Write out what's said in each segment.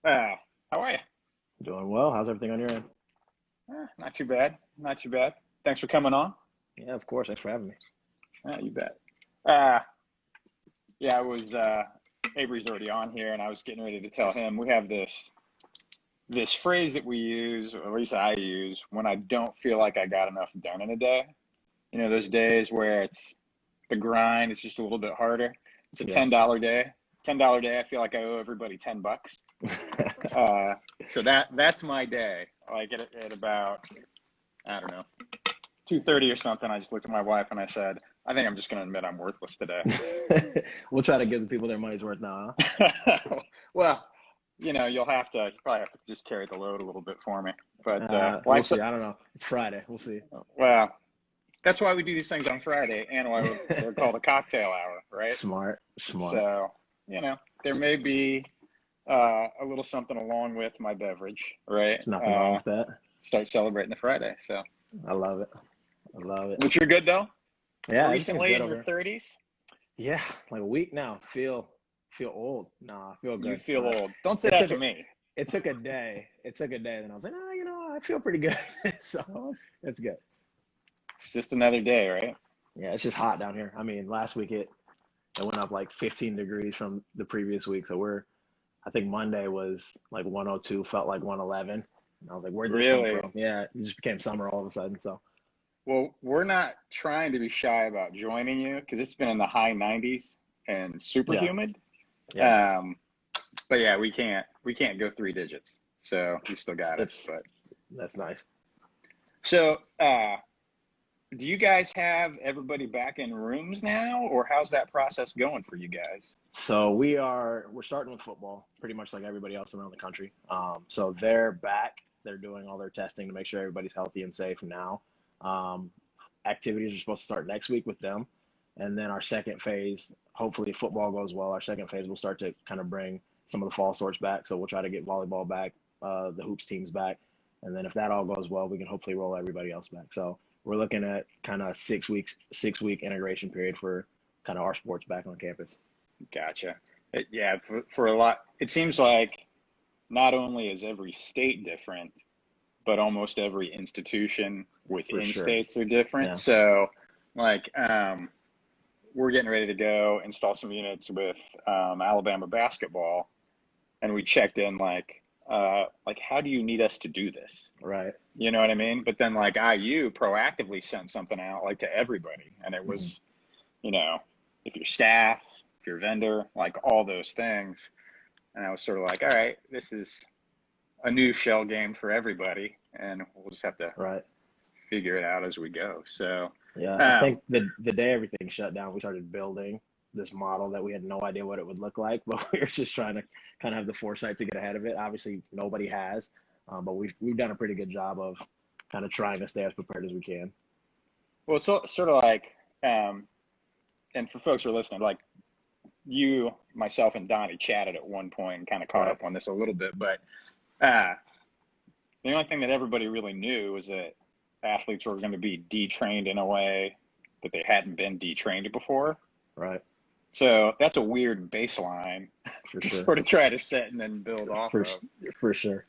How are you? Doing well. How's everything on your end? Not too bad. Not too bad. Thanks for coming on. Yeah, of course. Thanks for having me. You bet. Uh, yeah, I was Avery's already on here, and I was getting ready to tell him we have this phrase that we use, or at least I use, when I don't feel like I got enough done in a day. You know, those days where it's the grind, it's just a little bit harder. It's a Yeah. $10 day. $10 day. I feel like I owe everybody $10. So that's my day. Like at about, I don't know, 2:30 or something. I just looked at my wife and I said, I think I'm just going to admit I'm worthless today. We'll try to give the people their money's worth now, huh? Well, you probably have to just carry the load a little bit for me. But we'll see. I don't know. It's Friday. We'll see. Well, that's why we do these things on Friday, and why they're called a cocktail hour, right? Smart. So, there may be a little something along with my beverage, right? There's nothing wrong with that. Start celebrating the Friday. So I love it. But you're good though? Yeah. Recently in your 30s? Yeah, like a week now. Feel old. No, I feel good. You feel old. Don't say that to me. It took a day. Then I was like, I feel pretty good. So it's good. It's just another day, right? Yeah, it's just hot down here. I mean, last week it went up like 15 degrees from the previous week. So I think Monday was like 102, felt like 111. And I was like, where'd this come from? Yeah, it just became summer all of a sudden. So, well, we're not trying to be shy about joining you because it's been in the high 90s and super humid. Yeah. But yeah, we can't go 3 digits. So you still got it. But that's nice. So, do you guys have everybody back in rooms now, or how's that process going for you guys? So we're starting with football, pretty much like everybody else around the country. So they're back. They're doing all their testing to make sure everybody's healthy and safe now. Activities are supposed to start next week with them. And then our second phase, hopefully if football goes well, our second phase will start to kind of bring some of the fall sports back. So we'll try to get volleyball back, the hoops teams back. And then if that all goes well, we can hopefully roll everybody else back. So we're looking at kind of 6 week integration period for kind of our sports back on campus. Gotcha. For a lot, it seems like not only is every state different, but almost every institution within states are different. Yeah. So like, we're getting ready to go install some units with Alabama basketball, and we checked in like how do you need us to do this? Right. You know what I mean? But then like IU proactively sent something out like to everybody, and it was, if your staff, if your vendor, like all those things. And I was sort of like, all right, this is a new shell game for everybody, and we'll just have to figure it out as we go. So yeah, I think the day everything shut down, we started building this model that we had no idea what it would look like, but we were just trying to kind of have the foresight to get ahead of it. Obviously, nobody has, but we've done a pretty good job of kind of trying to stay as prepared as we can. Well, it's sort of like, and for folks who are listening, like you, myself, and Donnie chatted at one point and kind of caught up on this a little bit, but the only thing that everybody really knew was that athletes were going to be detrained in a way that they hadn't been detrained before. Right. So that's a weird baseline to sort of try to set and then build off of. For sure.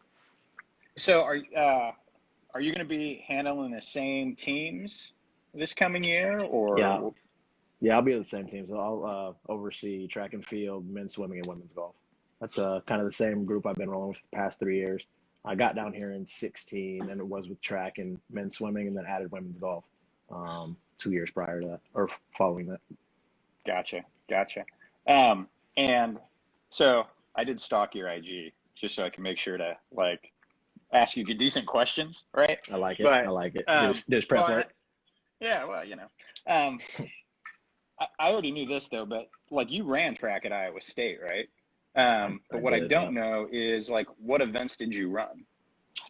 So are you going to be handling the same teams this coming year, or? Yeah, I'll be on the same teams. I'll oversee track and field, men's swimming, and women's golf. That's kind of the same group I've been rolling with the past 3 years. I got down here in 2016, and it was with track and men's swimming, and then added women's golf 2 years prior to that, or following that. Gotcha. And so I did stalk your IG just so I can make sure to like ask you decent questions, right? I like it. There's prep work. Yeah, well, I already knew this though, but like you ran track at Iowa State, right? But what I don't know is like what events did you run?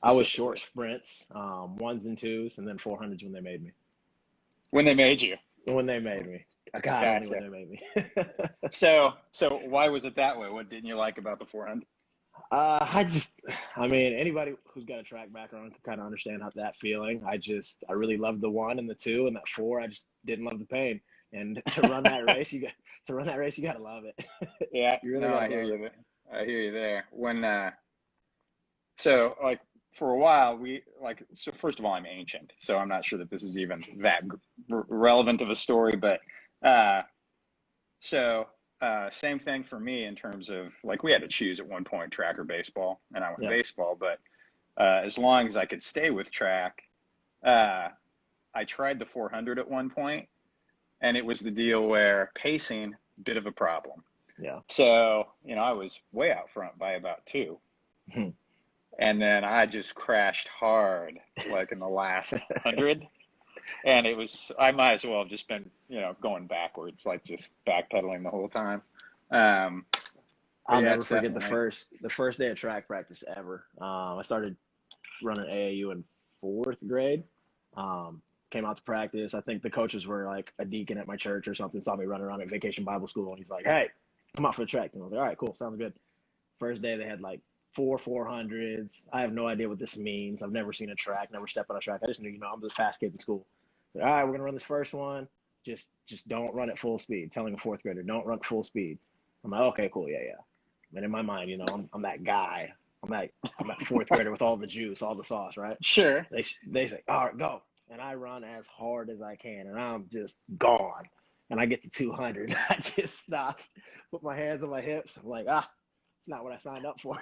I was short sprints, 1s and 2s, and then 400s when they made me. When they made you? When they made me. Gotcha. When they made me. So why was it that way? What didn't you like about the 400? Anybody who's got a track background can kind of understand that feeling. I really loved the 1 and the 2, and that 4, I just didn't love the pain. And to run that race, you got to love it. Yeah, you really I hear you there. When So like for a while so first of all, I'm ancient, so I'm not sure that this is even that relevant of a story, but uh, same thing for me in terms of like we had to choose at one point track or baseball, and I went Yeah. baseball, but as long as I could stay with track, uh, I tried the 400 at one point, and it was the deal where pacing, bit of a problem. Yeah. So, I was way out front by about 2. And then I just crashed hard, like in the last 100. And I might as well have just been, going backwards, like just backpedaling the whole time. I'll yeah, never it's forget definitely. the first day of track practice ever. I started running AAU in 4th grade. Came out to practice. I think the coaches were like a deacon at my church or something, saw me running around at Vacation Bible School, and he's like, "Hey, come out for the track." And I was like, "All right, cool, sounds good." First day, they had like 400s. I have no idea what this means. I've never seen a track, never stepped on a track. I just knew, I'm the fast kid in school. Like, all right, we're gonna run this first one. Just don't run at full speed. Telling a 4th grader, don't run full speed. I'm like, okay, cool, yeah. And in my mind, I'm that guy. I'm that 4th grader with all the juice, all the sauce, right? Sure. They say, all right, go. And I run as hard as I can, and I'm just gone. And I get to 200. I just stop, put my hands on my hips. I'm like, it's not what I signed up for.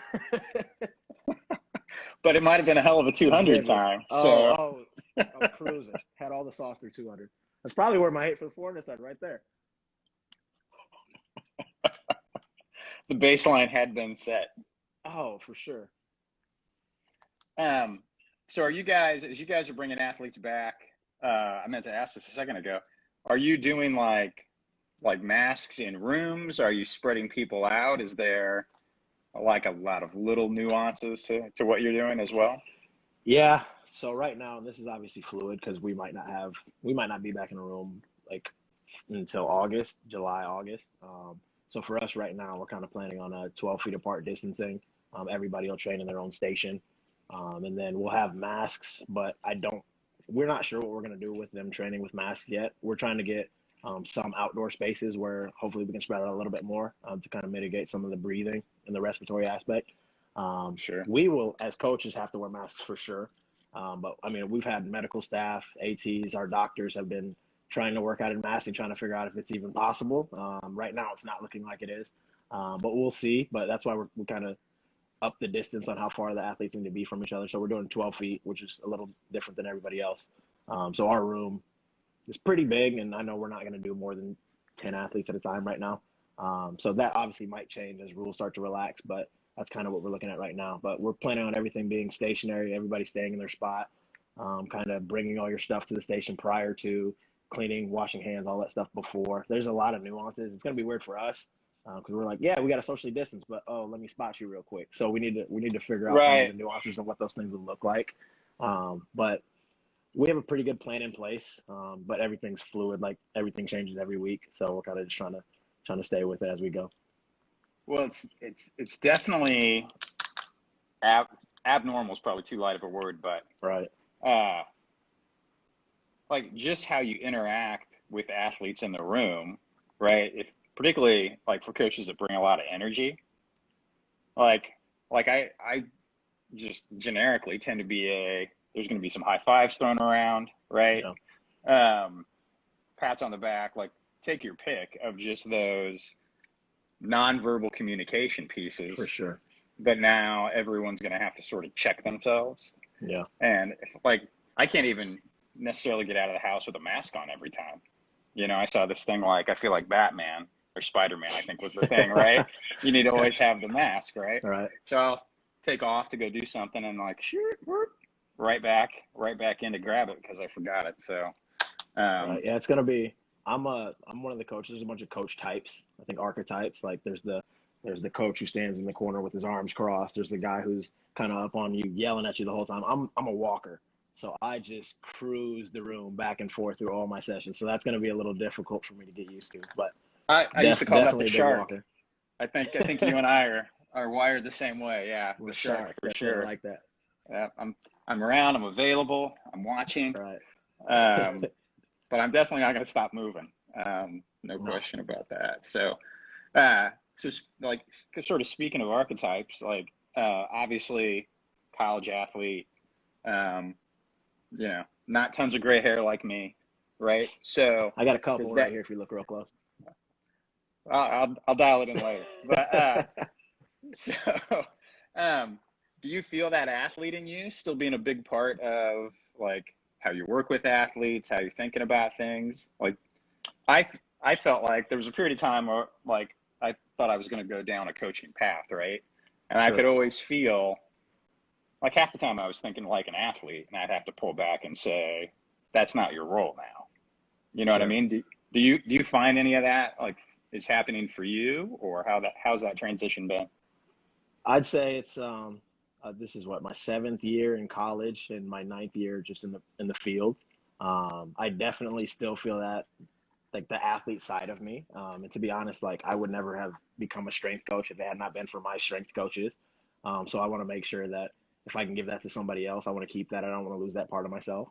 But it might have been a hell of a 200 Vivid. time. I was cruising. Had all the sauce through 200. That's probably where my hate for the 400 started, right there. The baseline had been set. Oh, for sure. So as you guys are bringing athletes back, I meant to ask this a second ago, are you doing like masks in rooms? Are you spreading people out? Is there like a lot of little nuances to what you're doing as well? Yeah. So right now, this is obviously fluid because we might not be back in a room like until July, August. So for us right now, we're kind of planning on a 12 feet apart distancing. Everybody will train in their own station. And then we'll have masks, but we're not sure what we're going to do with them training with masks yet. We're trying to get some outdoor spaces where hopefully we can spread out a little bit more to kind of mitigate some of the breathing and the respiratory aspect. Sure. We will, as coaches, have to wear masks for sure. But I mean, we've had medical staff, ATs, our doctors have been trying to work out in masks and trying to figure out if it's even possible. Right now, it's not looking like it is, but we'll see. But that's why we kind of up the distance on how far the athletes need to be from each other. So we're doing 12 feet, which is a little different than everybody else. So our room is pretty big, and I know we're not going to do more than 10 athletes at a time right now. So that obviously might change as rules start to relax, but that's kind of what we're looking at right now. But we're planning on everything being stationary, everybody staying in their spot, kind of bringing all your stuff to the station prior to cleaning, washing hands, all that stuff before. There's a lot of nuances. It's going to be weird for us because we're like, yeah, we got to socially distance, but let me spot you real quick. So we need to figure out kind of the nuances of what those things will look like. But we have a pretty good plan in place, but everything's fluid. Like everything changes every week, so we're kind of just trying to stay with it as we go. Well, it's definitely abnormal is probably too light of a word, but right. Like just how you interact with athletes in the room, right? If particularly like for coaches that bring a lot of energy, like I just generically tend to be there's going to be some high fives thrown around, right? Yeah. Pats on the back, like take your pick of just those nonverbal communication pieces. For sure. But now everyone's going to have to sort of check themselves. Yeah. And like I can't even necessarily get out of the house with a mask on every time. I saw this thing like I feel like Batman or Spider-Man, I think was the thing, right? You need to always have the mask, right? Right. So I'll take off to go do something and like shoot, right back in to grab it because I forgot it. So right. Yeah, it's gonna be. I'm one of the coaches. There's a bunch of coach types. I think archetypes. Like there's the coach who stands in the corner with his arms crossed. There's the guy who's kind of up on you, yelling at you the whole time. I'm a walker, so I just cruise the room back and forth through all my sessions. So that's going to be a little difficult for me to get used to. But I used to call that the shark. Walker. I think you and I are wired the same way. Yeah, the shark for that's sure. I like that. Yeah, I'm around. I'm available. I'm watching. Right. But I'm definitely not going to stop moving. No question about that. So like sort of speaking of archetypes, like obviously college athlete, you know, not tons of gray hair like me, right? So I got a couple right here if you look real close. I'll dial it in later. But so, do you feel that athlete in you still being a big part of like how you work with athletes, how you're thinking about things? Like, I felt like there was a period of time where like I thought I was going to go down a coaching path, right? And I could always feel like half the time I was thinking like an athlete, and I'd have to pull back and say, that's not your role now. You know what I mean? Do you find any of that like is happening for you, or how's that transition been? I'd say it's this is what my 7th year in college and my 9th year just in the field. I definitely still feel that like the athlete side of me. And to be honest, like I would never have become a strength coach if it had not been for my strength coaches. So I want to make sure that if I can give that to somebody else, I want to keep that. I don't want to lose that part of myself.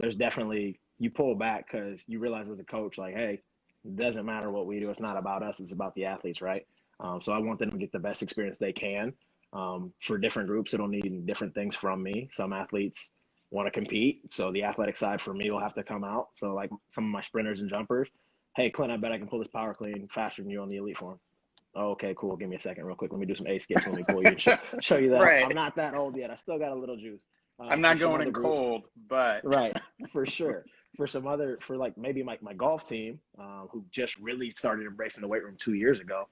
There's definitely, you pull back because you realize as a coach, like, hey, it doesn't matter what we do. It's not about us. It's about the athletes, right? So I want them to get the best experience they can. For different groups, it'll need different things from me. Some athletes want to compete, so the athletic side for me will have to come out. So like some of my sprinters and jumpers, hey, Clint, I bet I can pull this power clean faster than you on the EliteForm. Oh, okay, cool. Give me a second real quick. Let me do some A skips. Let me pull you and show you that. Right. I'm not that old yet. I still got a little juice. I'm not going in cold, but right, for sure. For like maybe my golf team, who just really started embracing the weight room 2 years ago,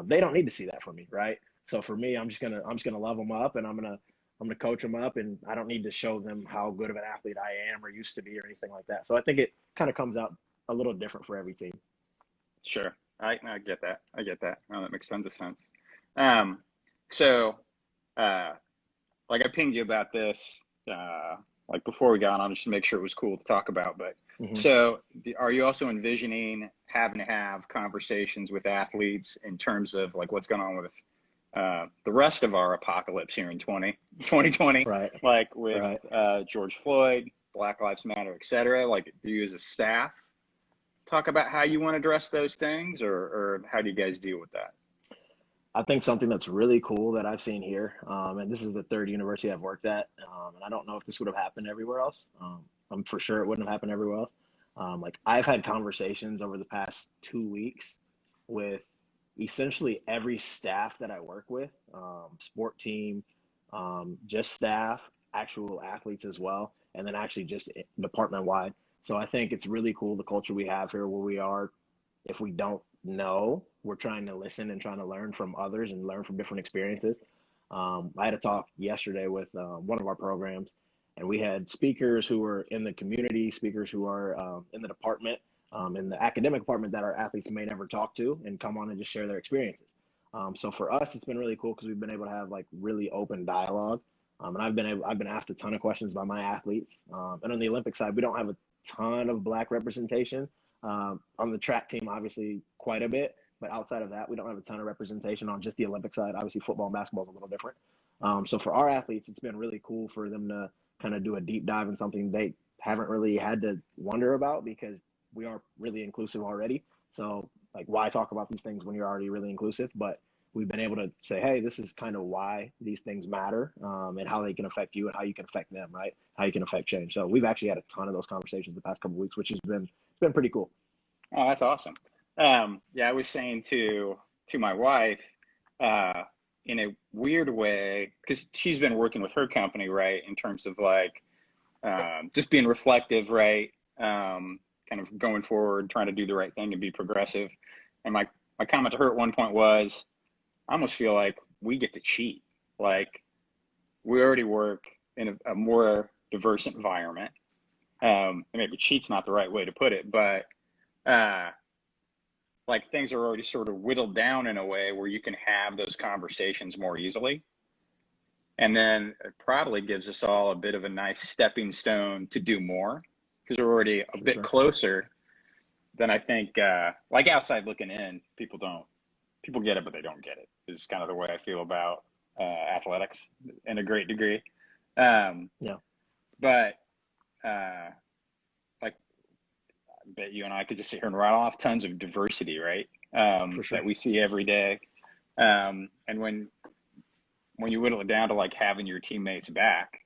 they don't need to see that from me, right? So for me, I'm just gonna love them up, and I'm gonna coach them up, and I don't need to show them how good of an athlete I am or used to be or anything like that. So I think it kind of comes out a little different for every team. Sure. I get that. I get that. Oh, that makes tons of sense. So, like I pinged you about this, like before we got on, just to make sure it was cool to talk about. But so, are you also envisioning having to have conversations with athletes in terms of like what's going on with the rest of our apocalypse here in 2020, right? Like with George Floyd, Black Lives Matter, et cetera? Like, do you as a staff talk about how you want to address those things, or how do you guys deal with that? I think something that's really cool that I've seen here, and this is the 3rd university I've worked at, and I don't know if this would have happened everywhere else. I'm for sure it wouldn't have happened everywhere else. Like I've had conversations over the past 2 weeks with essentially every staff that I work with, sport team, just staff, actual athletes as well, and then actually just department wide. So I think it's really cool the culture we have here where we are, if we don't know, we're trying to listen and trying to learn from others and learn from different experiences. I had a talk yesterday with one of our programs, and we had speakers who were in the community, speakers who are in the department, in the academic department that our athletes may never talk to, and come on and just share their experiences. So for us, it's been really cool because we've been able to have like really open dialogue. And I've been asked a ton of questions by my athletes. And on the Olympic side, we don't have a ton of Black representation. On the track team, obviously quite a bit, but outside of that, we don't have a ton of representation on just the Olympic side. Obviously, football and basketball is a little different. So for our athletes, it's been really cool for them to kind of do a deep dive in something they haven't really had to wonder about because we are really inclusive already. So like, why talk about these things when you're already really inclusive? But we've been able to say, hey, this is kind of why these things matter, and how they can affect you and how you can affect them, right? How you can affect change. So we've actually had a ton of those conversations the past couple of weeks, which has been pretty cool. Oh, that's awesome. Yeah, I was saying to my wife, in a weird way, because she's been working with her company, right, in terms of like just being reflective, right, kind of going forward, trying to do the right thing and be progressive. And my comment to her at one point was, I almost feel like we get to cheat. Like we already work in a more diverse environment. And maybe cheat's not the right way to put it, but like things are already sort of whittled down in a way where you can have those conversations more easily. And then it probably gives us all a bit of a nice stepping stone to do more because we're already a bit closer than I think, like outside looking in, people get it, but they don't get it is kind of the way I feel about athletics in a great degree. But like I bet you and I could just sit here and rattle off tons of diversity, right? That we see every day. And when when you whittle it down to like having your teammates back,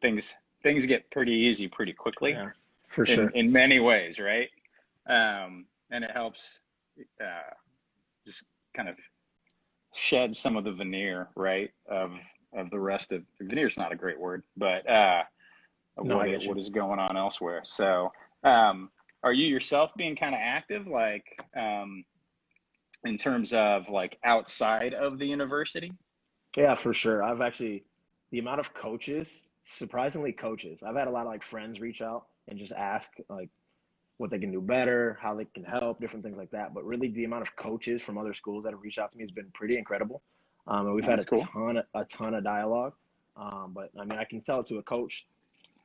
things get pretty easy pretty quickly. Yeah, for sure. In many ways, right? And it helps just kind of shed some of the veneer, right, of the rest of veneer's not a great word, but what is going on elsewhere. So are you yourself being kind of active, like in terms of like outside of the university? Yeah, for sure. The amount of surprisingly coaches, I've had a lot of like friends reach out and just ask like what they can do better, how they can help, different things like that. But really, the amount of coaches from other schools that have reached out to me has been pretty incredible. And we've had a ton of dialogue. But I mean, I can sell it to a coach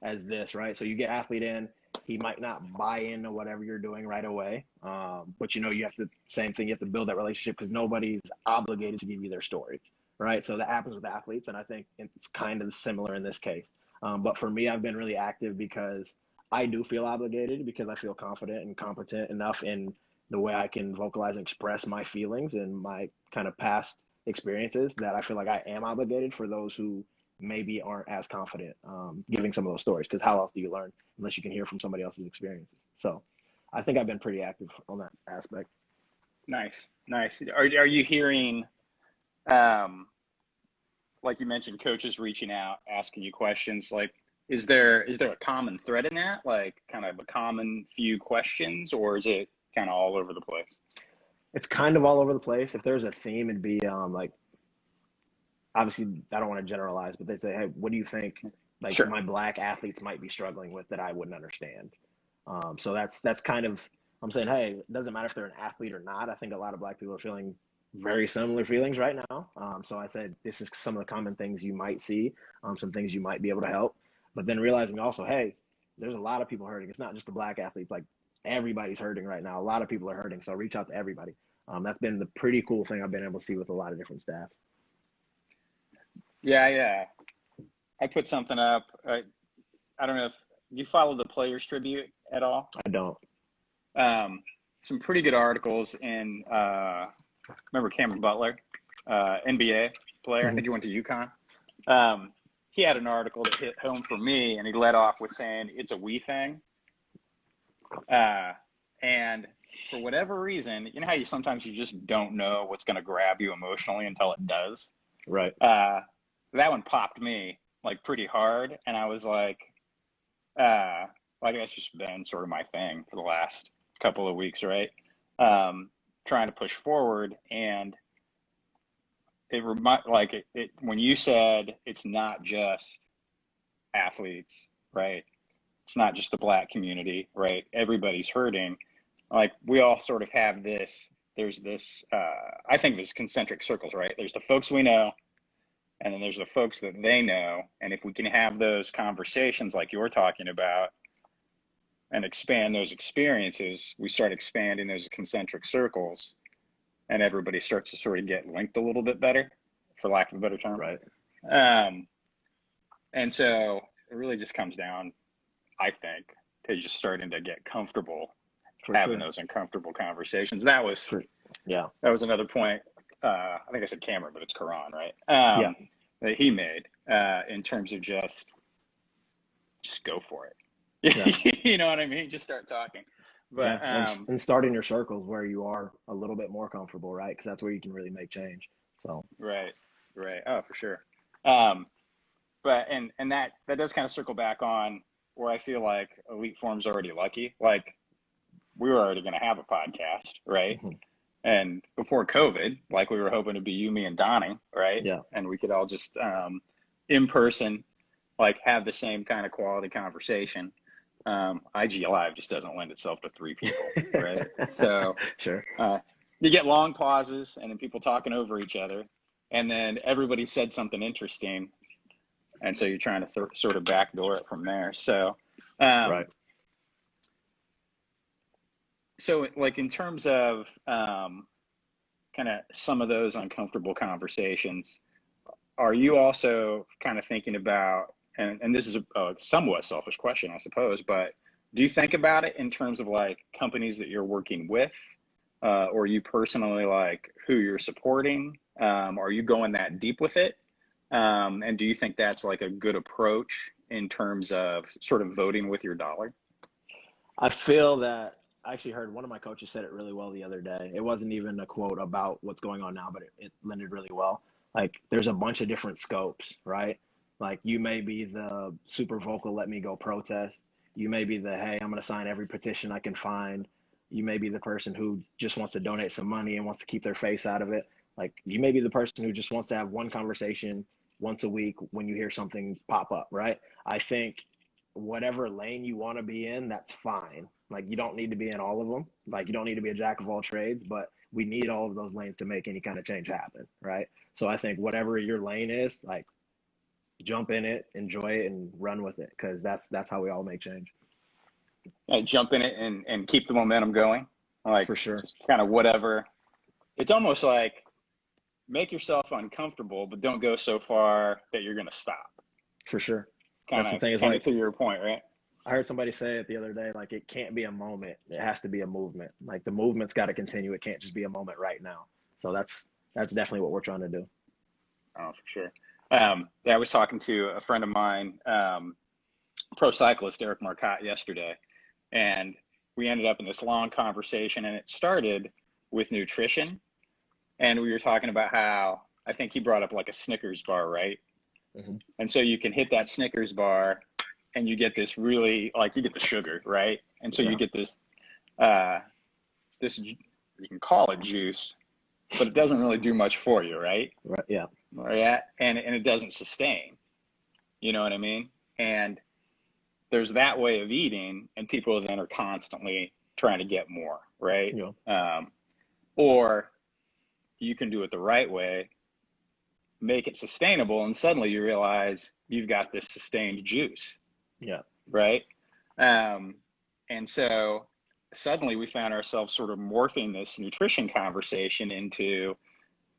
as this, right? So you get athlete in, he might not buy into whatever you're doing right away. But you have to, same thing, you have to build that relationship because nobody's obligated to give you their story, right? So that happens with athletes. And I think it's kind of similar in this case. But for me, I've been really active because I do feel obligated because I feel confident and competent enough in the way I can vocalize and express my feelings and my kind of past experiences that I feel like I am obligated for those who maybe aren't as confident giving some of those stories, because how else do you learn unless you can hear from somebody else's experiences? So I think I've been pretty active on that aspect. Nice. Are you hearing, like you mentioned, coaches reaching out, asking you questions? Like, is there a common thread in that, like kind of a common few questions, or is it kind of all over the place? It's kind of all over the place. If there's a theme, it'd be like, obviously I don't want to generalize, but they say, hey, what do you think like Sure. my black athletes might be struggling with that I wouldn't understand? So that's kind of, I'm saying, hey, it doesn't matter if they're an athlete or not. I think a lot of black people are feeling very similar feelings right now. So I said, this is some of the common things you might see, some things you might be able to help. But then realizing also, hey, there's a lot of people hurting. It's not just the black athletes, like everybody's hurting right now. A lot of people are hurting. So reach out to everybody. That's been the pretty cool thing I've been able to see with a lot of different staffs. Yeah. I put something up. I don't know if you follow the Players Tribute at all. I don't. Some pretty good articles in, remember Cameron Butler, NBA player. Mm-hmm. I think he went to UConn. He had an article that hit home for me, and he led off with saying it's a we thing. And for whatever reason, you know how sometimes you just don't know what's going to grab you emotionally until it does? Right. That one popped me like pretty hard, and I was like that's just been sort of my thing for the last couple of weeks, right? Trying to push forward, and it when you said it's not just athletes, right? It's not just the black community, right? Everybody's hurting. Like we all sort of have this. There's this. I think there's concentric circles, right? There's the folks we know, and then there's the folks that they know. And if we can have those conversations like you're talking about and expand those experiences, we start expanding those concentric circles, and everybody starts to sort of get linked a little bit better, for lack of a better term. Right. And so it really just comes down, I think, to just starting to get comfortable having those uncomfortable conversations. That was another point. I think I said Cameron, but it's Quran, right? That he made in terms of just go for it. Yeah. You know what I mean? Just start talking. But and starting your circles where you are a little bit more comfortable, right? Because that's where you can really make change. So right. Oh, for sure. But and that does kind of circle back on where I feel like EliteForm's already lucky. Like we were already going to have a podcast, right? Mm-hmm. And before COVID, like we were hoping to be you, me, and Donnie, right? Yeah. And we could all just in person, like have the same kind of quality conversation. IG Live just doesn't lend itself to 3 people, right? So sure. You get long pauses and then people talking over each other, and then everybody said something interesting, and so you're trying to sort of backdoor it from there. So, right. So, like in terms of kind of some of those uncomfortable conversations, are you also kind of thinking about, and this is a somewhat selfish question, I suppose, but do you think about it in terms of like companies that you're working with, or you personally like who you're supporting? Are you going that deep with it? And do you think that's like a good approach in terms of sort of voting with your dollar? I feel that I actually heard one of my coaches said it really well the other day. It wasn't even a quote about what's going on now, but it landed really well. Like, there's a bunch of different scopes, right? Like, you may be the super vocal, let me go protest. You may be the, hey, I'm going to sign every petition I can find. You may be the person who just wants to donate some money and wants to keep their face out of it. Like, you may be the person who just wants to have one conversation once a week when you hear something pop up, right? I think whatever lane you want to be in, that's fine. Like, you don't need to be in all of them. Like, you don't need to be a jack of all trades, but we need all of those lanes to make any kind of change happen, right? So I think whatever your lane is, like, jump in it, enjoy it, and run with it, because that's how we all make change. Jump in it and keep the momentum going. Like, for sure. Just kind of whatever. It's almost like make yourself uncomfortable, but don't go so far that you're going to stop. For sure. That's the thing. Is like, to your point, right? I heard somebody say it the other day, like, it can't be a moment. It has to be a movement. Like, the movement's got to continue. It can't just be a moment right now. So that's definitely what we're trying to do. Oh, for sure. I was talking to a friend of mine, pro cyclist Eric Marcotte, yesterday, and we ended up in this long conversation, and it started with nutrition. And we were talking about how, I think he brought up like a Snickers bar, right? Mm-hmm. And so you can hit that Snickers bar and you get this really, like, you get the sugar, right? And so you get this, you can call it juice, but it doesn't really do much for you, right? Right. Yeah. Right. And it doesn't sustain. You know what I mean? And there's that way of eating, and people then are constantly trying to get more, right? Yeah. Or you can do it the right way, make it sustainable, and suddenly you realize you've got this sustained juice. Yeah. Right. And so suddenly we found ourselves sort of morphing this nutrition conversation into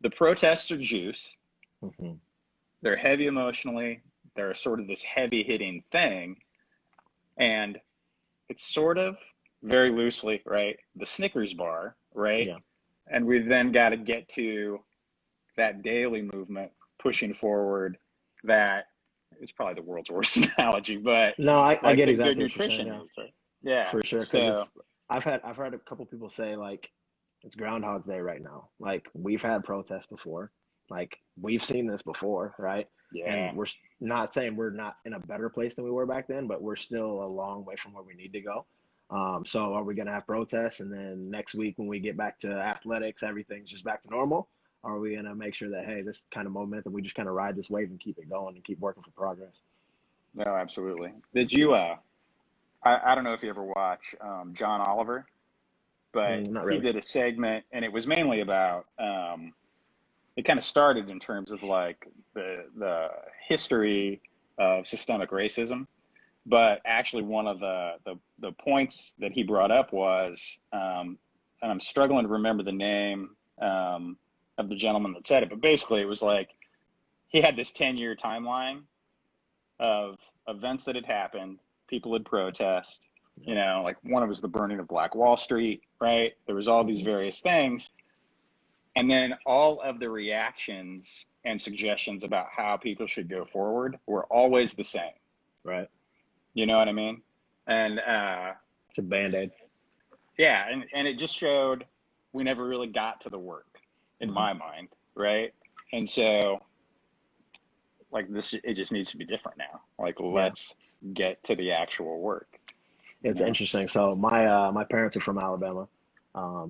the protests are juice. Mm-hmm. They're heavy emotionally. They're sort of this heavy hitting thing. And it's sort of very loosely, right, the Snickers bar, right? Yeah. And we've then got to get to that daily movement pushing forward. That it's probably the world's worst analogy, but no, I get exactly good nutrition. Saying, yeah, for sure. So I've heard a couple people say, like, it's Groundhog's Day right now. Like, we've had protests before. Like, we've seen this before, right? Yeah. And we're not saying we're not in a better place than we were back then, but we're still a long way from where we need to go. So are we going to have protests, and then next week when we get back to athletics, everything's just back to normal? Or are we going to make sure that, hey, this kind of momentum, we just kind of ride this wave and keep it going and keep working for progress? No, absolutely. Did you, I don't know if you ever watch John Oliver, but not really. He did a segment, and it was mainly about, it kind of started in terms of like the history of systemic racism. But actually one of the points that he brought up was, and I'm struggling to remember the name of the gentleman that said it, but basically it was like he had this 10-year timeline of events that had happened. People had protest, you know, like one was the burning of Black Wall Street, right? There was all these various things. And then all of the reactions and suggestions about how people should go forward were always the same. Right. You know what I mean? And it's a Band-Aid. Yeah, and it just showed we never really got to the work in my mind, right? And so, like, it just needs to be different now. Like, let's get to the actual work. It's interesting. So my parents are from Alabama.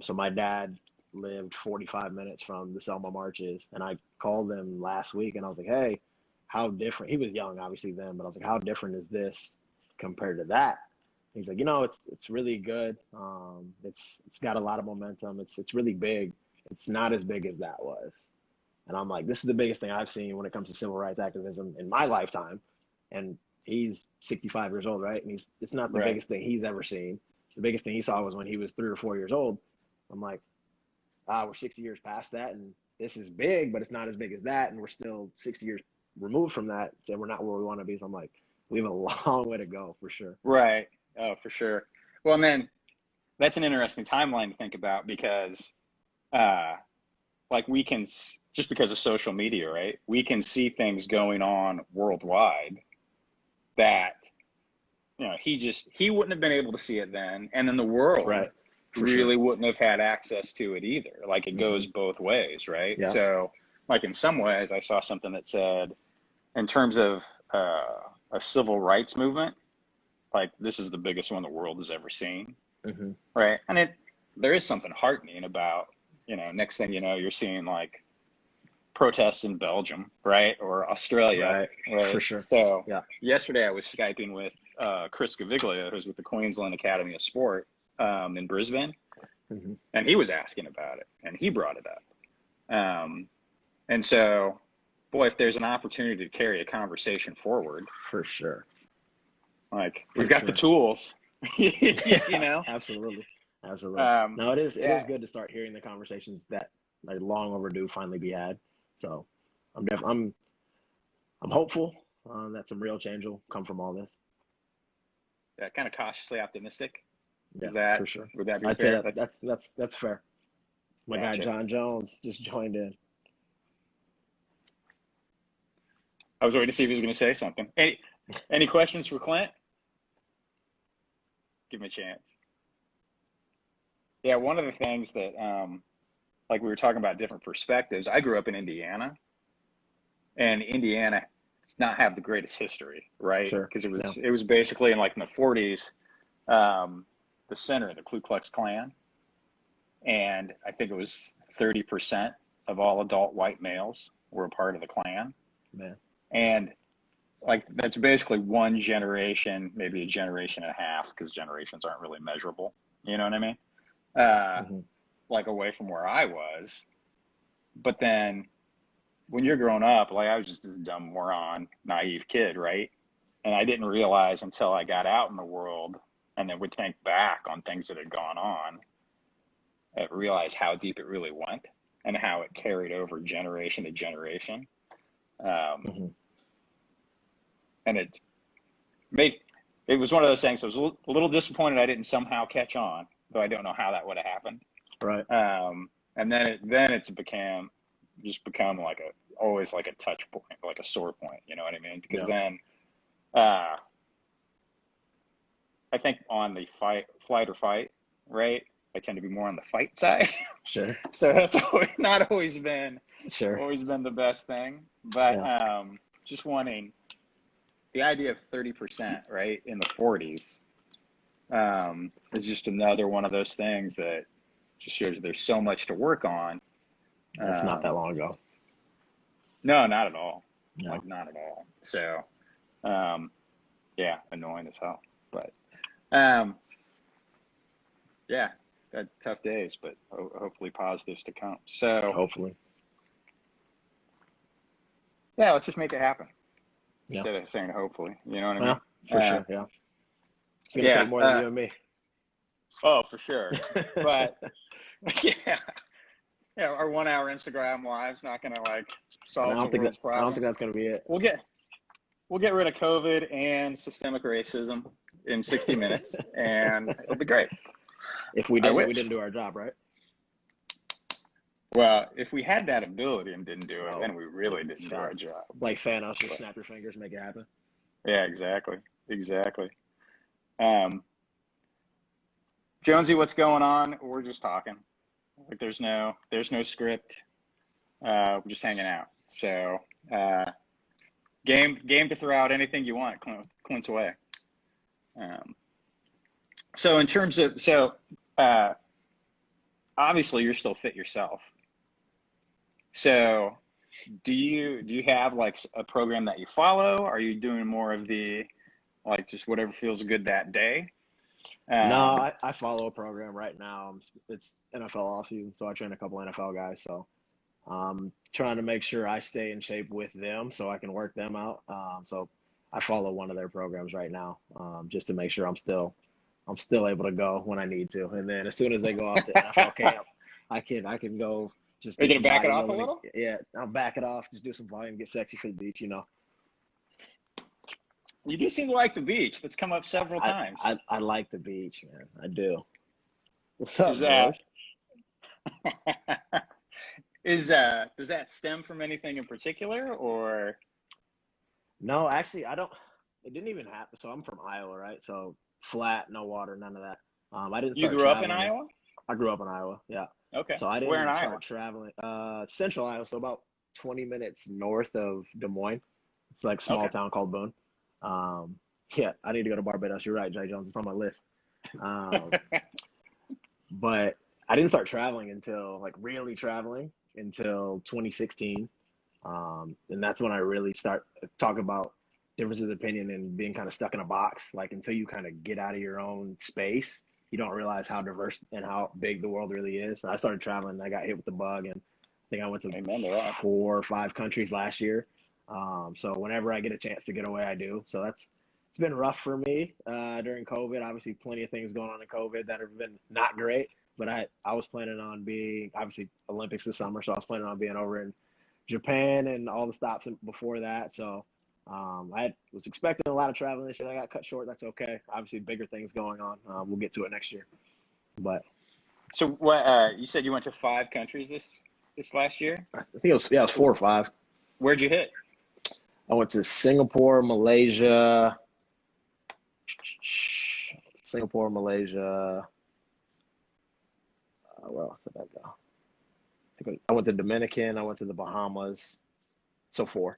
So my dad lived 45 minutes from the Selma marches, and I called them last week and I was like, hey, how different? He was young, obviously, then, but I was like, how different is this compared to that? He's like, it's really good. It's got a lot of momentum. It's really big. It's not as big as that was. And I'm like, this is the biggest thing I've seen when it comes to civil rights activism in my lifetime. And he's 65 years old, right? And it's not the biggest thing he's ever seen. The biggest thing he saw was when he was 3 or 4 years old. I'm like, we're 60 years past that, and this is big, but it's not as big as that, and we're still 60 years removed from that, and we're not where we want to be. So I'm like, we have a long way to go, for sure. Right. Oh, for sure. Well, and then that's an interesting timeline to think about, because like we can, just because of social media, right? We can see things going on worldwide that, he wouldn't have been able to see it then. And then the world really wouldn't have had access to it either. Like it goes both ways, right? Yeah. So like in some ways I saw something that said, in terms of a civil rights movement, like this is the biggest one the world has ever seen. Right. And there is something heartening about, next thing you know, you're seeing like protests in Belgium, right? Or Australia. Right. For sure. So yesterday I was Skyping with Chris Gaviglia, who's with the Queensland Academy of Sport in Brisbane. And he was asking about it and he brought it up. And so, boy, if there's an opportunity to carry a conversation forward. For sure. Like we've got the tools, Absolutely. No, it is good to start hearing the conversations that like long overdue finally be had. So I'm hopeful that some real change will come from all this. Yeah, kind of cautiously optimistic. Yeah, Is that for sure? Would that be I'd fair? Say that's fair. My guy John Jones just joined in. I was waiting to see if he was going to say something. Any questions for Clint? Give him a chance. Yeah, one of the things that, like we were talking about different perspectives, I grew up in Indiana, and Indiana does not have the greatest history, right? Sure. Because it was basically in the 40s, the center of the Ku Klux Klan, and I think it was 30% of all adult white males were a part of the Klan. Man. And like that's basically one generation, maybe a generation and a half, because generations aren't really measurable. You know what I mean? Like away from where I was. But then when you're growing up, like I was just this dumb moron, naive kid, right? And I didn't realize until I got out in the world and then would think back on things that had gone on, I realized how deep it really went and how it carried over generation to generation. And it was one of those things. I was a little disappointed I didn't somehow catch on, though I don't know how that would have happened. Right. And then it's become always like a touch point, like a sore point. You know what I mean? Because then, I think on the flight or fight, right? I tend to be more on the fight side. Sure. So that's not always been the best thing, but just wanting. The idea of 30%, right, in the 40s is just another one of those things that just shows there's so much to work on. That's not that long ago. No, not at all. No. Like, not at all. So, annoying as hell. But, tough days, but hopefully positives to come. So, hopefully. Yeah, let's just make it happen. Instead of saying hopefully, you know what I mean? For sure, yeah. It's going to take more than you and me. Oh, for sure. But, our 1 hour Instagram live's not going to, solve the world's problems. I don't think that's going to be it. We'll get rid of COVID and systemic racism in 60 minutes, and it'll be great. If we didn't do our job, right? Well, if we had that ability and didn't do it, then we really didn't do our job. Like Thanos, just snap your fingers, make it happen. Yeah, exactly. Jonesy, what's going on? We're just talking. Like there's no script. We're just hanging out. So, game to throw out anything you want. Clint's away. So in terms of obviously you're still fit yourself. So do you have a program that you follow? Are you doing more of the just whatever feels good that day? No, I follow a program right now. It's NFL offseason, so I train a couple NFL guys. So trying to make sure I stay in shape with them so I can work them out. So I follow one of their programs right now, just to make sure I'm still able to go when I need to. And then as soon as they go off the NFL camp, I can go. Just are you gonna back it off a little? Yeah, I'll back it off. Just do some volume, get sexy for the beach, You do seem to like the beach. That's come up several times. I like the beach, man. I do. What's up, Does that stem from anything in particular, or? No, actually, I don't. It didn't even happen. So I'm from Iowa, right? So flat, no water, none of that. I didn't You start grew up in traveling. Iowa? I grew up in Iowa, yeah. Okay. So I Where in didn't Iowa? start traveling. Central Iowa, so about 20 minutes north of Des Moines. It's like a small Okay. town called Boone. Um, yeah, I need to go to Barbados. You're right, Jay Jones. It's on my list. Um, but I didn't start traveling until like really traveling until 2016. And that's when I really start talk about differences of opinion and being kind of stuck in a box. Like until you kind of get out of your own space, you don't realize how diverse and how big the world really is. So I started traveling and I got hit with the bug, and I think I went to Amen to that. 4 or 5 countries last year. So whenever I get a chance to get away, I do. So it's been rough for me during COVID. Obviously, plenty of things going on in COVID that have been not great. But I was planning on being, obviously, Olympics this summer, so I was planning on being over in Japan and all the stops before that. So I was expecting a lot of traveling this year. I got cut short. That's okay. Obviously, bigger things going on. We'll get to it next year. But So what? You said you went to 5 countries this last year. I think it was 4 or 5. Where'd you hit? I went to Singapore, Malaysia. Where else did I go? I went to Dominican. I went to the Bahamas. So 4.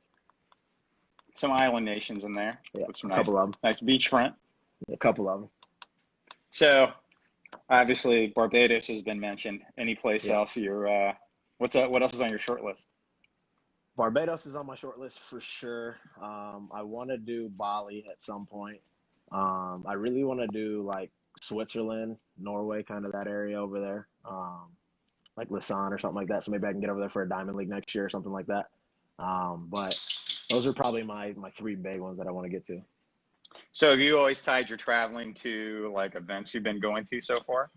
Some island nations in there. Yeah, With some a couple of them. nice beachfront. A couple of them. So obviously Barbados has been mentioned. Any place Yeah. else you're? What else is on your short list? Barbados is on my short list for sure. I want to do Bali at some point. I really want to do like Switzerland, Norway, kind of that area over there, like Lausanne or something like that. So maybe I can get over there for a Diamond League next year or something like that. But those are probably my 3 big ones that I want to get to. So have you always tied your traveling to like events you've been going to so far?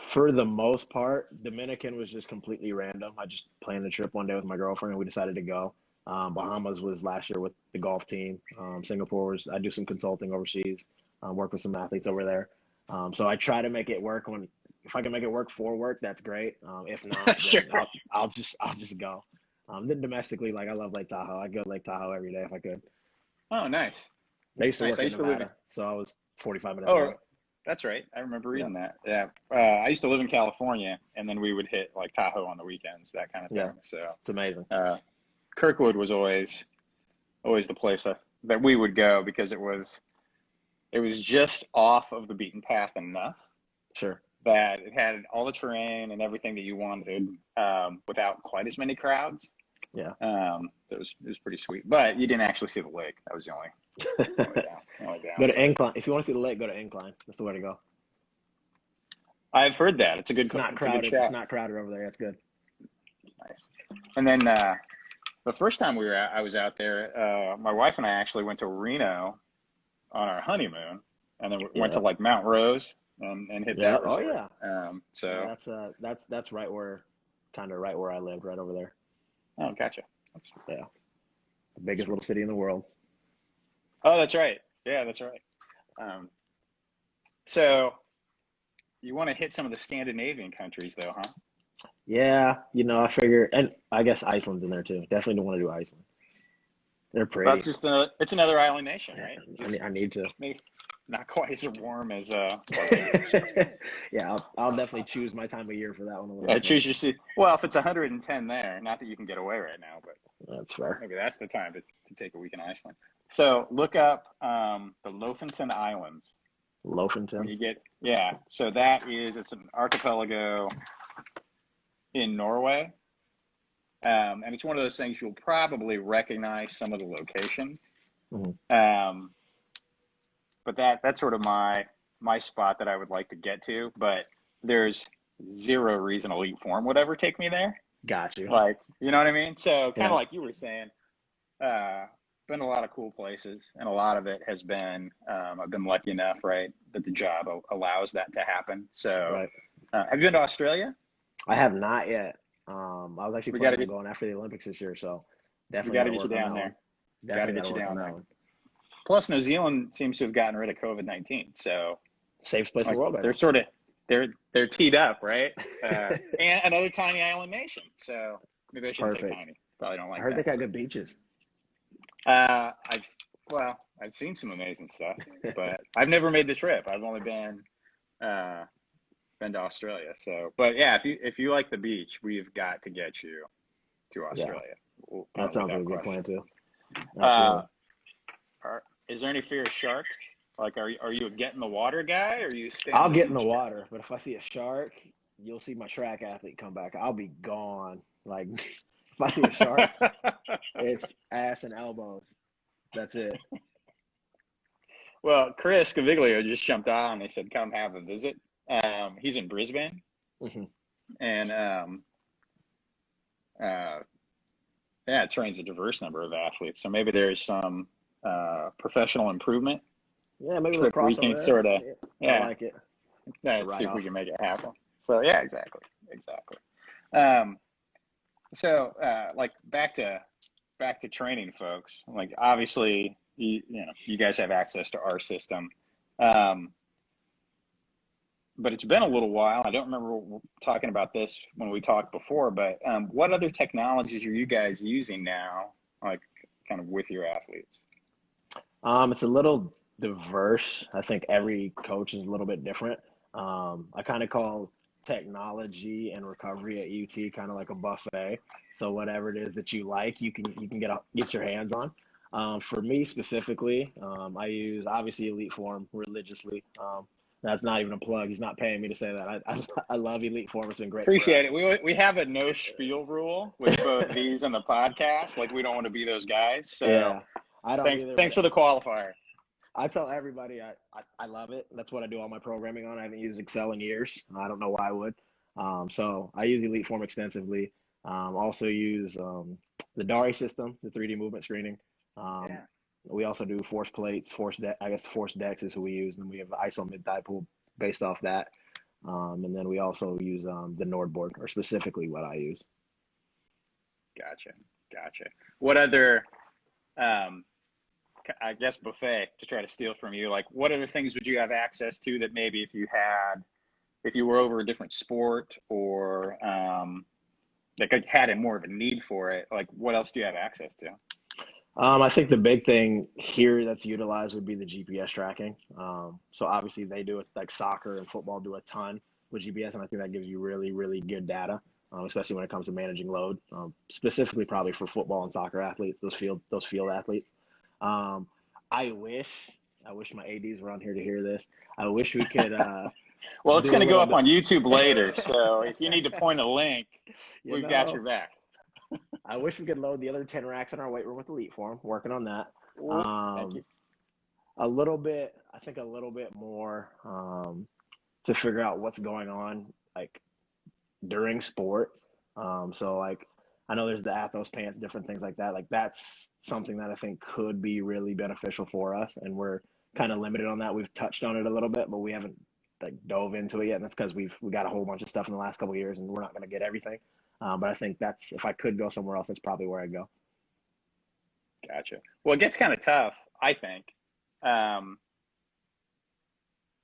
For the most part, Dominican was just completely random. I just planned a trip one day with my girlfriend and we decided to go. Bahamas was last year with the golf team. Singapore was, I do some consulting overseas, work with some athletes over there. So I try to make it work if I can make it work for work, that's great. If not, then Sure. I'll just go. Then domestically, like I love Lake Tahoe. I'd go to Lake Tahoe every day if I could. Oh, nice. I used to Nice. work I in used to live Nevada, so I was 45 minutes Oh, away. that's right. I remember Yeah. reading that. Yeah. I used to live in California, and then we would hit like Tahoe on the weekends, that kind of thing. Yeah. So It's amazing. Kirkwood was always the place that we would go because it was just off of the beaten path enough Sure. that it had all the terrain and everything that you wanted without quite as many crowds. Yeah. It was pretty sweet, but you didn't actually see the lake. That was the only downside. Go to Incline. If you want to see the lake, go to Incline. That's the way to go. I've heard that. It's a good. It's not it's crowded. A good shot. It's not crowded over there. It's good. Nice. And then the first time I was out there, my wife and I actually went to Reno on our honeymoon, and then we went to like Mount Rose and hit that resort. Oh yeah. So that's right where I lived, right over there. Oh, gotcha. The biggest little city in the world. Oh, that's right. Yeah, that's right. So you want to hit some of the Scandinavian countries, though, huh? Yeah, I figure, and I guess Iceland's in there too. Definitely don't want to do Iceland. They're pretty. That's just it's another island nation, right? I need to. Maybe not quite as warm as Yeah, I'll definitely choose my time of year for that one. Yeah, choose your seat. Well, if it's 110 there, not that you can get away right now, but that's fair. Maybe that's the time to take a week in Iceland. So look up the Lofoten Islands. Lofoten. So it's an archipelago in Norway. And it's one of those things you'll probably recognize some of the locations. Mm-hmm. But that's sort of my spot that I would like to get to, but there's zero reason EliteForm would ever take me there. Got you. Like, you know what I mean? So kind of like you were saying, been a lot of cool places, and a lot of it has been, I've been lucky enough, right, that the job allows that to happen. So have you been to Australia? I have not yet. I was actually planning on going after the Olympics this year, so definitely got to get you down there. Got to get you down there. Plus, New Zealand seems to have gotten rid of COVID-19, so safest place in the world. They're sort of they're teed up, right? And another tiny island nation. So maybe I shouldn't say tiny. Probably don't like I heard that. they got good beaches. I've seen some amazing stuff, but I've never made the trip. I've only been to Australia. So, but yeah, if you like the beach, we've got to get you to Australia. Yeah. That sounds like a good plan too. Is there any fear of sharks? Like, are you a get in the water guy, or are you staying? I'll get in the water, but if I see a shark, you'll see my track athlete come back. I'll be gone. Like, if I see a shark, it's ass and elbows. That's it. Well, Chris Caviglio just jumped on. He said, "Come have a visit." He's in Brisbane, and trains a diverse number of athletes. So maybe there's some professional improvement. Yeah, maybe we'll cross we can sort of I like it. See if we can make it happen. So yeah, exactly. So like back to training, folks. Like obviously, you guys have access to our system, but it's been a little while. I don't remember talking about this when we talked before, but what other technologies are you guys using now, like kind of with your athletes? It's a little diverse. I think every coach is a little bit different. I kind of call technology and recovery at UT kind of like a buffet. So whatever it is that you like, you can get your hands on. For me specifically, I use obviously EliteForm religiously. That's not even a plug. He's not paying me to say that. I love EliteForm. It's been great. Appreciate it. We have a no spiel rule with both these and the podcast. Like we don't want to be those guys. So yeah, I don't. Thanks for the qualifier. I tell everybody I love it. That's what I do all my programming on. I haven't used Excel in years. I don't know why I would. So I use EliteForm extensively. Also use the Dari system, the 3D movement screening. We also do force plates, force decks is who we use, and then we have the ISO mid-thigh pull based off that. And then we also use the Nordboard, or specifically what I use. Gotcha. What other, I guess buffet to try to steal from you, like what other things would you have access to that maybe if you were over a different sport or like had more of a need for it, like what else do you have access to? I think the big thing here that's utilized would be the GPS tracking. So obviously they do it, like soccer and football do a ton with GPS, and I think that gives you really, really good data, especially when it comes to managing load, specifically probably for football and soccer athletes, those field athletes. I wish my ADs were on here to hear this. I wish we could. Well, it's going to go up on YouTube later, so if you need to point a link, we've got your back. I wish we could load the other 10 racks in our weight room with EliteForm. Working on that. Thank you. A little bit more to figure out what's going on like during sport. So like I know there's the Athos pants, different things like that. Like that's something that I think could be really beneficial for us, and we're kind of limited on that. We've touched on it a little bit, but we haven't like dove into it yet, and that's because we got a whole bunch of stuff in the last couple of years, and we're not going to get everything. But I think if I could go somewhere else, that's probably where I'd go. Gotcha. Well, it gets kind of tough, I think.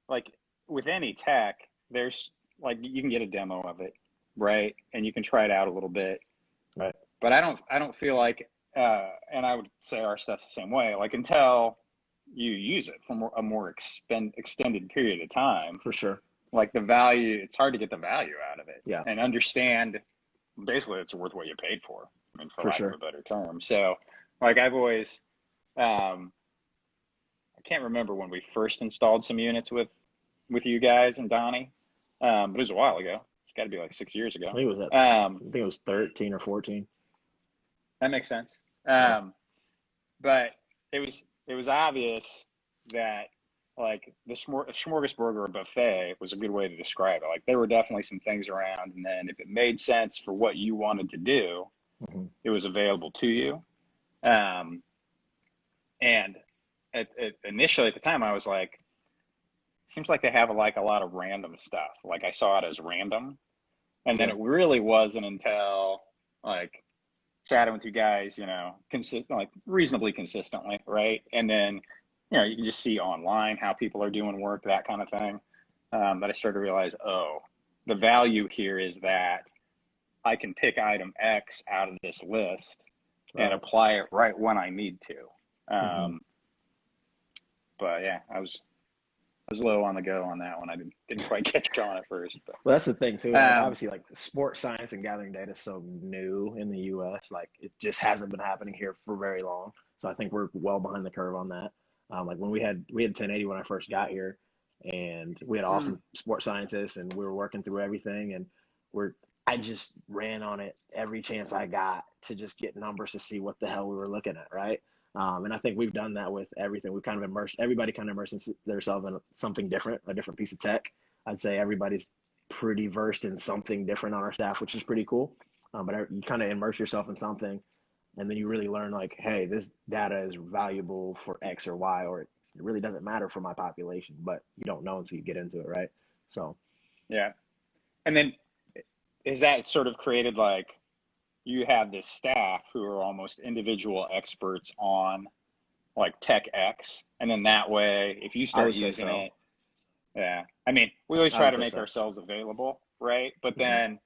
Like with any tech, there's like you can get a demo of it, right? And you can try it out a little bit. Right. But I don't feel like, and I would say our stuff's the same way. Like until you use it for a more extended period of time, for sure. Like the value, it's hard to get the value out of it. Yeah. And understand. Basically, it's worth what you paid for. I mean, for lack of a better term. So, like I've always, I can't remember when we first installed some units with you guys and Donnie, but it was a while ago. It's got to be like 6 years ago. I think it was 13 or 14. That makes sense. But it was obvious that like the smorgasbord or a buffet was a good way to describe it. Like there were definitely some things around, and then if it made sense for what you wanted to do, it was available to you. And initially at the time I was like, seems like they have like a lot of random stuff. Like I saw it as random. And then it really wasn't until like chatting with you guys, like reasonably consistently. Right. And then, you can just see online how people are doing work, that kind of thing. that I started to realize, the value here is that I can pick item X out of this list and apply it right when I need to. But yeah, I was low on the go on that one. I didn't quite catch on at first. But. Well, that's the thing too. Like, obviously, like sports science and gathering data is so new in the U.S. Like it just hasn't been happening here for very long. So I think we're well behind the curve on that. Like when we had 1080 when I first got here, and we had awesome sports scientists, and we were working through everything, and I just ran on it every chance I got to just get numbers to see what the hell we were looking at, right? And I think we've done that with everything. We've kind of everybody kind of immersed themselves in something different, a different piece of tech. I'd say everybody's pretty versed in something different on our staff, which is pretty cool. But you kind of immerse yourself in something, and then you really learn like, hey, this data is valuable for X or Y, or it really doesn't matter for my population, but you don't know until you get into it, right? So. Yeah. And then is that sort of created like you have this staff who are almost individual experts on like tech X, and then that way, if you start using it, yeah. I mean, we always try to make ourselves available, right? But then,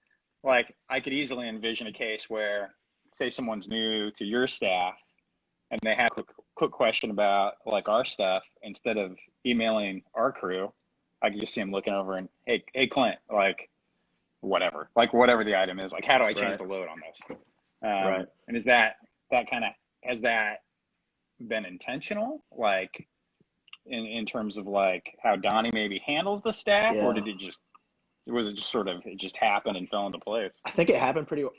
like, I could easily envision a case where, say, someone's new to your staff, and they have a quick question about like our stuff. Instead of emailing our crew, I can just see them looking over and, hey, Clint, like, whatever the item is, like, how do I change the load on this? And is that kind of, has that been intentional, like in terms of like how Donnie maybe handles the staff, or did it just happen and fell into place? I think it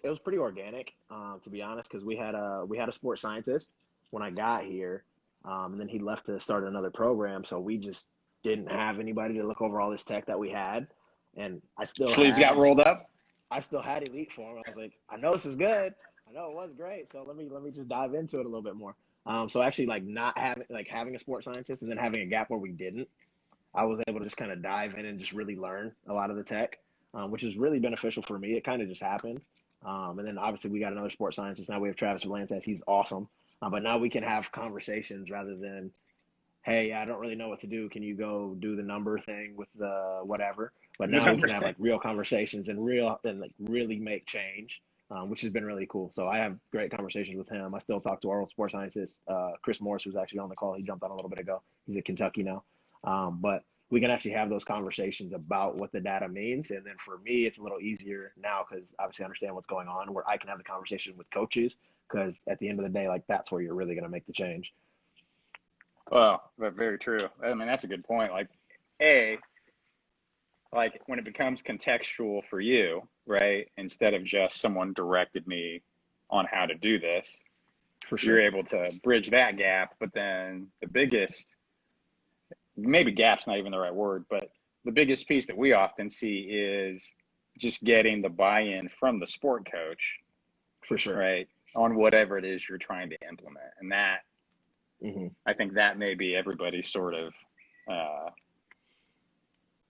was pretty organic, to be honest, because we had a sports scientist when I got here, and then he left to start another program, so we just didn't have anybody to look over all this tech that we had. And I still got rolled up. I still had EliteForm. I was like, I know this is good. I know it was great. So let me just dive into it a little bit more. So actually, like not having a sports scientist and then having a gap where we didn't, I was able to just kind of dive in and just really learn a lot of the tech, which is really beneficial for me. It kind of just happened. And then obviously we got another sports scientist. Now we have Travis Valantes. He's awesome. But now we can have conversations rather than, hey, I don't really know what to do. Can you go do the number thing with the whatever? But now we can have like real conversations and like really make change, which has been really cool. So I have great conversations with him. I still talk to our old sports scientist, Chris Morris, who's actually on the call. He jumped on a little bit ago. He's at Kentucky now. But we can actually have those conversations about what the data means. And then for me, it's a little easier now because obviously I understand what's going on, where I can have the conversation with coaches, because at the end of the day, like that's where you're really going to make the change. Well, very true. I mean, that's a good point. Like, like when it becomes contextual for you, right? Instead of just someone directed me on how to do this, for sure, you're able to bridge that gap. But then the biggest, maybe gap's not even the right word, but the biggest piece that we often see is just getting the buy-in from the sport coach, for sure, right, on whatever it is you're trying to implement. And that, I think that may be everybody's sort of,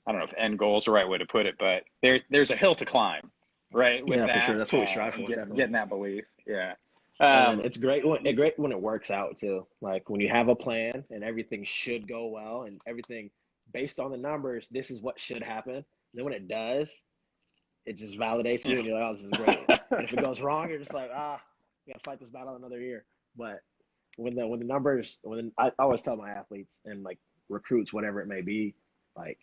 I don't know if end goal is the right way to put it, but there's a hill to climb, right? With that, for sure. That's what we strive for. Getting that belief. Yeah. It's great when it works out too. Like when you have a plan and everything should go well and everything based on the numbers, this is what should happen. And then when it does, it just validates you and you're like, oh, this is great. And if it goes wrong, you're just like, we gotta fight this battle another year. But when the numbers, I always tell my athletes and like recruits, whatever it may be, like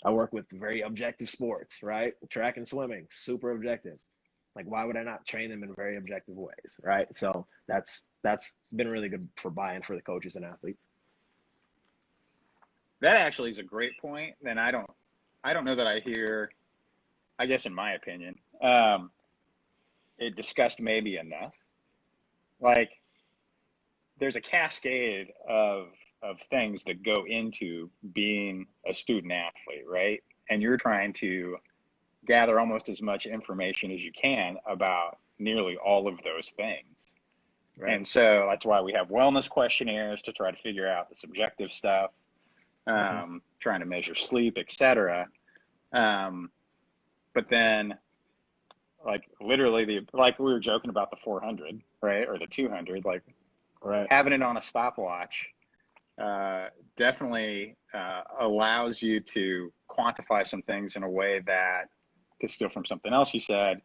I work with very objective sports, right? Track and swimming, super objective. Like, why would I not train them in very objective ways, right? So that's been really good for buy-in for the coaches and athletes. That actually is a great point. And I don't know that I hear, I guess in my opinion, it discussed maybe enough. Like, there's a cascade of things that go into being a student athlete, right? And you're trying to gather almost as much information as you can about nearly all of those things. Right. And so that's why we have wellness questionnaires to try to figure out the subjective stuff, trying to measure sleep, etc. But then, like literally like we were joking about the 400, right? Or the 200, like having it on a stopwatch definitely allows you to quantify some things in a way that, to steal from something else you said,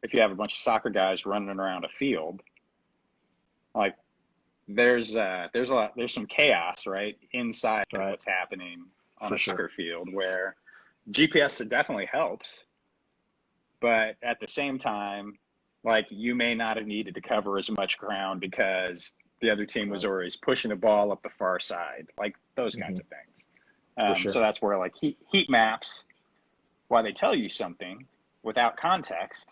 if you have a bunch of soccer guys running around a field, like there's some chaos right inside of what's happening on a soccer field, where GPS definitely helps, but at the same time, like you may not have needed to cover as much ground because the other team was always pushing the ball up the far side, like those kinds of things. So that's where like heat maps, while they tell you something without context,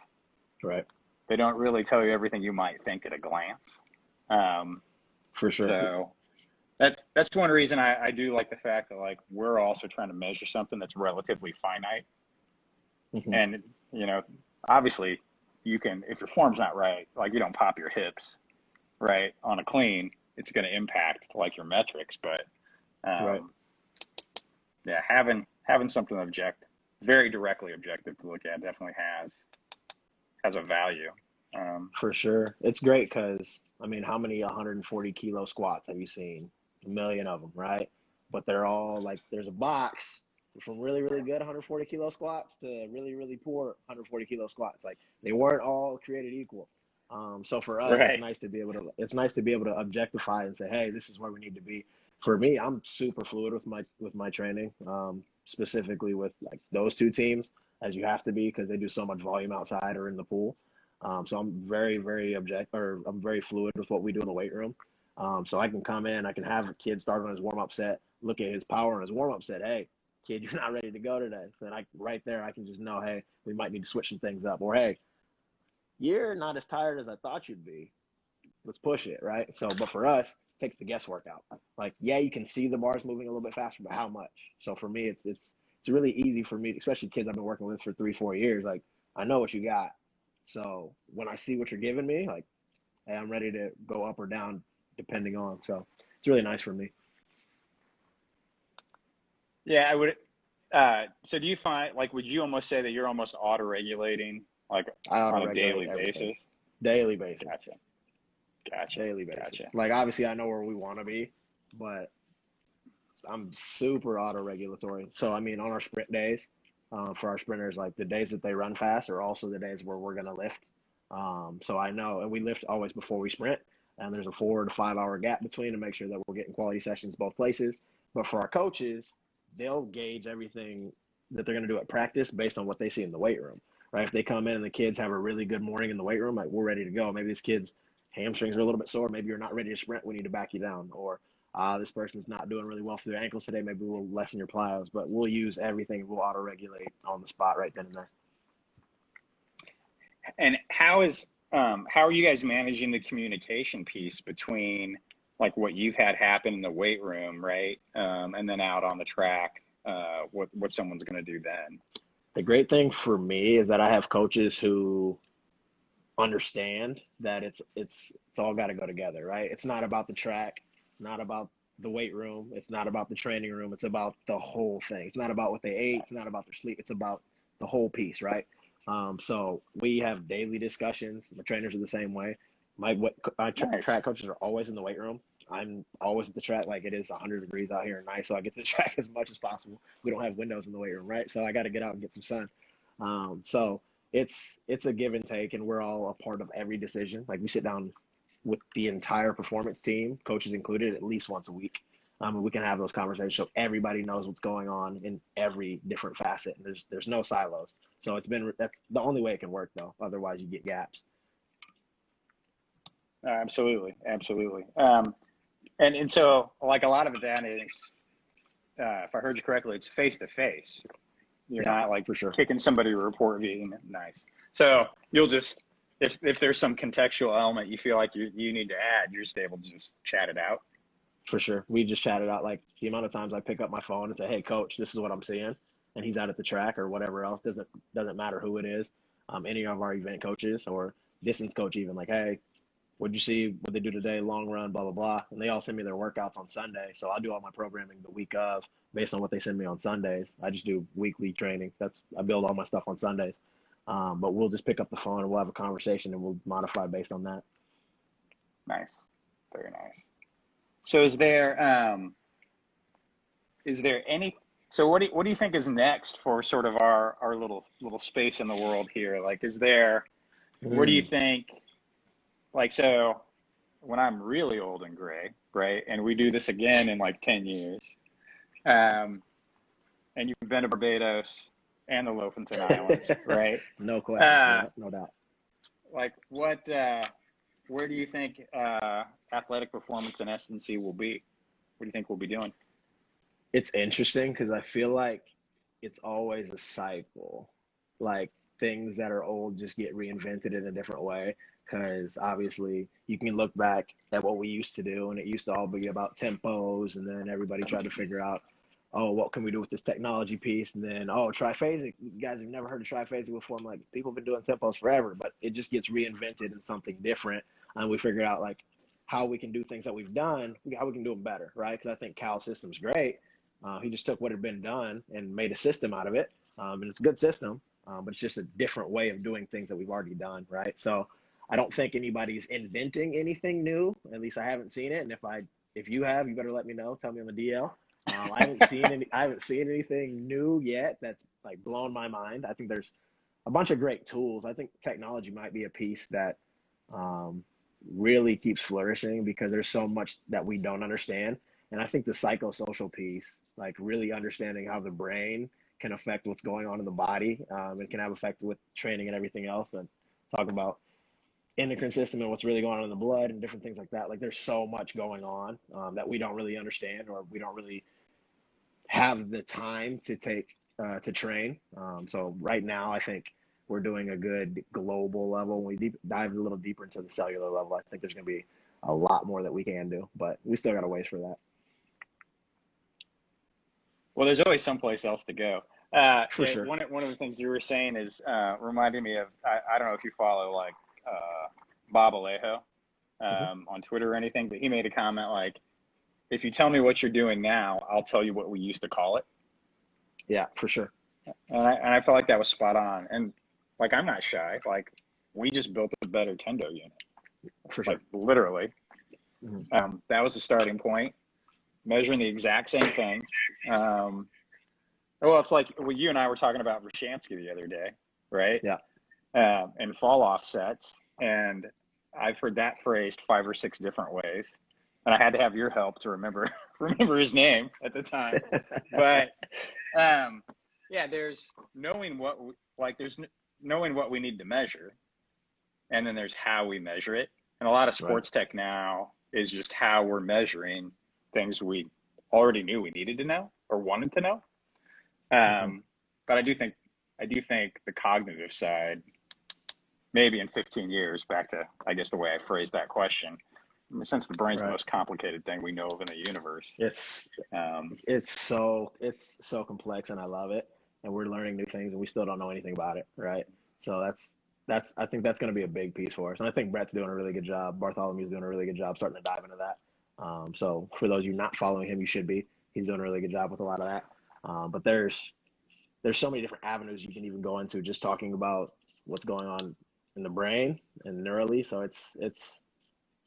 they don't really tell you everything you might think at a glance. So that's one reason I do like the fact that like we're also trying to measure something that's relatively finite. And, you know, obviously you can, if your form's not right, like you don't pop your hips, right, on a clean, it's going to impact like your metrics. But yeah, having something very directly objective to look at definitely has a value. For sure. It's great because, I mean, how many 140 kilo squats have you seen? A million of them, right? But they're all like, there's a box from really, really good 140 kilo squats to really, really poor 140 kilo squats. Like they weren't all created equal. So for us, it's nice to be able to objectify and say, hey, this is where we need to be. For me, I'm super fluid with my training, specifically with like those two teams, as you have to be because they do so much volume outside or in the pool. So I'm very, very I'm very fluid with what we do in the weight room. So I can come in, I can have a kid start on his warm-up set, look at his power on his warm-up set. Hey, kid, you're not ready to go today. So then right there, I can just know, hey, we might need to switch some things up. Or, hey, you're not as tired as I thought you'd be. Let's push it, right? So, but for us, it takes the guesswork out. Like, yeah, you can see the bars moving a little bit faster, but how much? So for me, it's really easy for me, especially kids I've been working with for 3-4 years. Like, I know what you got. So when I see what you're giving me, like, hey, I'm ready to go up or down depending on. So it's really nice for me. Yeah, I would. So do you find, like, would you almost say that you're almost auto-regulating, like on a daily basis? Daily basis. Gotcha. Daily basis. Like, obviously, I know where we want to be, but I'm super auto-regulatory. So, I mean, on our sprint days, for our sprinters, like the days that they run fast are also the days where we're going to lift. So I know, and we lift always before we sprint, and there's a 4 to 5 hour gap between to make sure that we're getting quality sessions both places. But for our coaches, they'll gauge everything that they're going to do at practice based on what they see in the weight room, right? If they come in and the kids have a really good morning in the weight room, like we're ready to go. Maybe this kid's hamstrings are a little bit sore. Maybe you're not ready to sprint. We need to back you down. Or this person's not doing really well for their ankles today. Maybe we'll lessen your plyos, but we'll use everything. We'll auto-regulate on the spot right then and there. And how are you guys managing the communication piece between like what you've had happen in the weight room, right? And then out on the track, what someone's going to do then? The great thing for me is that I have coaches who understand that it's all got to go together, right? It's not about the track. It's not about the weight room. It's not about the training room. It's about the whole thing. It's not about what they ate. It's not about their sleep. It's about the whole piece, right? So we have daily discussions. The trainers are the same way. My track coaches are always in the weight room. I'm always at the track. Like it is 100 degrees out here at night, so I get to the track as much as possible. We don't have windows in the weight room, right? So I got to get out and get some sun. So it's a give and take, and we're all a part of every decision. Like we sit down with the entire performance team, coaches included, at least once a week. And we can have those conversations so everybody knows what's going on in every different facet. And there's no silos. So that's the only way it can work though. Otherwise you get gaps. Absolutely. And so like a lot of it then is, if I heard you correctly, it's face to face. You're not like for sure kicking somebody to report via nice. So you'll just, if there's some contextual element you feel like you need to add, you're just able to just chat it out. For sure. We just chat it out. Like the amount of times I pick up my phone and say, hey coach, this is what I'm seeing. And he's out at the track or whatever else. Doesn't matter who it is. Any of our event coaches or distance coach, even like, hey, what'd you see? What they do today? Long run, blah, blah, blah. And they all send me their workouts on Sunday. So I'll do all my programming the week of based on what they send me on Sundays. I just do weekly training. I build all my stuff on Sundays. But we'll just pick up the phone and we'll have a conversation and we'll modify based on that. Nice. Very nice. So is there any, so what do you think is next for sort of our little space in the world here? Like, where do you Mm. think, like, so when I'm really old and gray, right, and we do this again in like 10 years, um, and you've been to Barbados and the Lofoten Islands, right? No question. Uh, Yeah, no doubt. like where do you think athletic performance and S&C will be? What do you think we'll be doing? It's interesting because I feel like it's always a cycle. Like things that are old just get reinvented in a different way. Because obviously you can look back at what we used to do, and it used to all be about tempos, and then everybody tried to figure out, oh, what can we do with this technology piece? And then, oh, triphasic. You guys have never heard of triphasic before. I'm like, people have been doing tempos forever, but it just gets reinvented in something different. And we figured out like how we can do things that we've done, how we can do them better, right? Because I think Cal's system's great. He just took what had been done and made a system out of it. And it's a good system, but it's just a different way of doing things that we've already done, right? So I don't think anybody's inventing anything new. At least I haven't seen it. And if you have, you better let me know. Tell me on the DL. I haven't seen anything new yet that's like blown my mind. I think there's a bunch of great tools. I think technology might be a piece that um, really keeps flourishing because there's so much that we don't understand. And I think the psychosocial piece, like really understanding how the brain can affect what's going on in the body, and can have effect with training and everything else. And talk about endocrine system and what's really going on in the blood and different things like that. Like there's so much going on that we don't really understand, or we don't really have the time to take to train. So right now, I think we're doing a good global level. When we dive a little deeper into the cellular level, I think there's going to be a lot more that we can do, but we still got a ways for that. Well, there's always someplace else to go. For sure. One of the things you were saying is reminding me of, I don't know if you follow like Bob Alejo Hmm. on Twitter or anything, but he made a comment like, if you tell me what you're doing now, I'll tell you what we used to call it. Yeah, for sure. And I felt like that was spot on. And like, I'm not shy. Like, we just built a better Tendo unit, For like sure. literally. Hmm. That was the starting point. Measuring the exact same thing. Well, it's like, well, you and I were talking about Rashansky the other day, right? Yeah. And fall off sets. And I've heard that phrased 5 or 6 different ways. And I had to have your help to remember remember his name at the time. But yeah, there's knowing knowing what we need to measure, and then there's how we measure it. And a lot of Right. sports tech now is just how we're measuring things we already knew we needed to know or wanted to know. Hmm. But I do think the cognitive side, maybe in 15 years, back to I guess the way I phrased that question, since the brain's the Right. most complicated thing we know of in the universe. It's Um, it's so complex, and I love it. And we're learning new things, and we still don't know anything about it, right? So that's I think that's going to be a big piece for us. And I think Brett's doing a really good job. Bartholomew's doing a really good job starting to dive into that. So for those of you not following him, you should be. He's doing a really good job with a lot of that. But there's so many different avenues you can even go into just talking about what's going on in the brain and neurally. So it's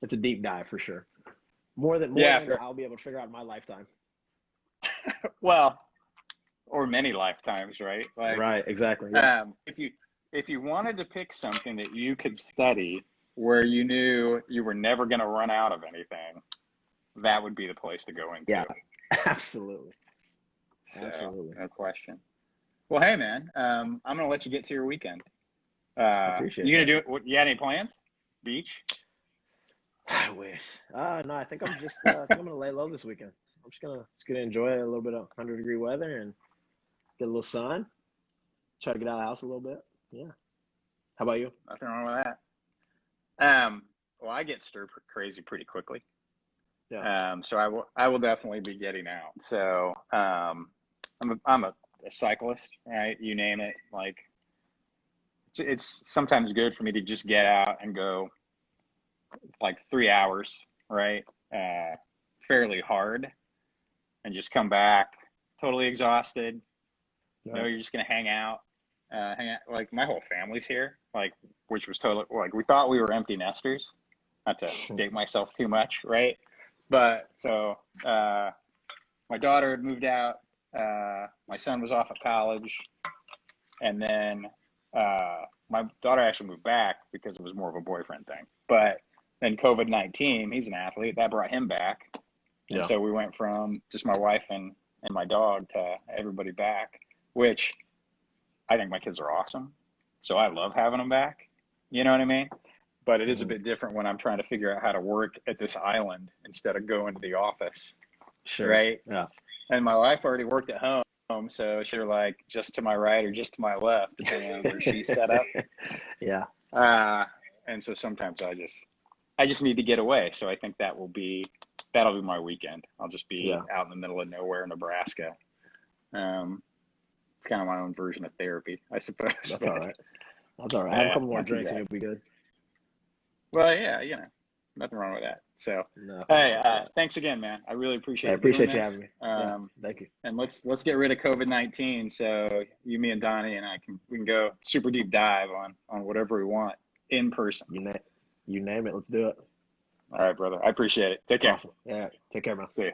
a deep dive for sure. More yeah, than for, I'll be able to figure out in my lifetime. well, or many lifetimes, right? Like, Right, exactly. Yeah. if you wanted to pick something that you could study where you knew you were never going to run out of anything, that would be the place to go into. Yeah. Absolutely. So, Absolutely. no question. Well, hey, man, I'm going to let you get to your weekend. I appreciate You going that. to do it? You got any plans? Beach? I wish. No, I think I think I'm gonna lay low this weekend. I'm just gonna enjoy a little bit of 100-degree weather and get a little sun. Try to get out of the house a little bit. Yeah. How about you? Nothing wrong with that. Well, I get stir crazy pretty quickly. Yeah. So I will definitely be getting out. So I'm a cyclist, right? You name it. Like it's sometimes good for me to just get out and go like 3 hours, right? Fairly hard, and just come back totally exhausted. All No, right. you're just gonna hang out. Like my whole family's here, like which was totally like we thought we were empty nesters. Not to date myself too much, right? But so my daughter had moved out. My son was off at college, and then my daughter actually moved back because it was more of a boyfriend thing. But then COVID-19, he's an athlete, that brought him back. And so we went from just my wife and my dog to everybody back, which I think my kids are awesome. So I love having them back. You know what I mean? But it is a bit different when I'm trying to figure out how to work at this island instead of going to the office. Sure. Right? Yeah. And my wife already worked at home, so she's like just to my right or just to my left, depending on where she's set up. Yeah. And so sometimes I just need to get away. So I think that'll be my weekend. I'll just be out in the middle of nowhere, Nebraska. It's kind of my own version of therapy, I suppose. That's all right. That's all right. Have a couple more drinks and you'll be good. Well, yeah, nothing wrong with that. So, hey, thanks again, man. I really appreciate it. I appreciate you having me. Thank you. And let's get rid of COVID-19. So you, me, and Donnie and we can go super deep dive on whatever we want in person. You name it. Let's do it. All right, brother. I appreciate it. Take care. Awesome. Yeah. Take care, man. See you.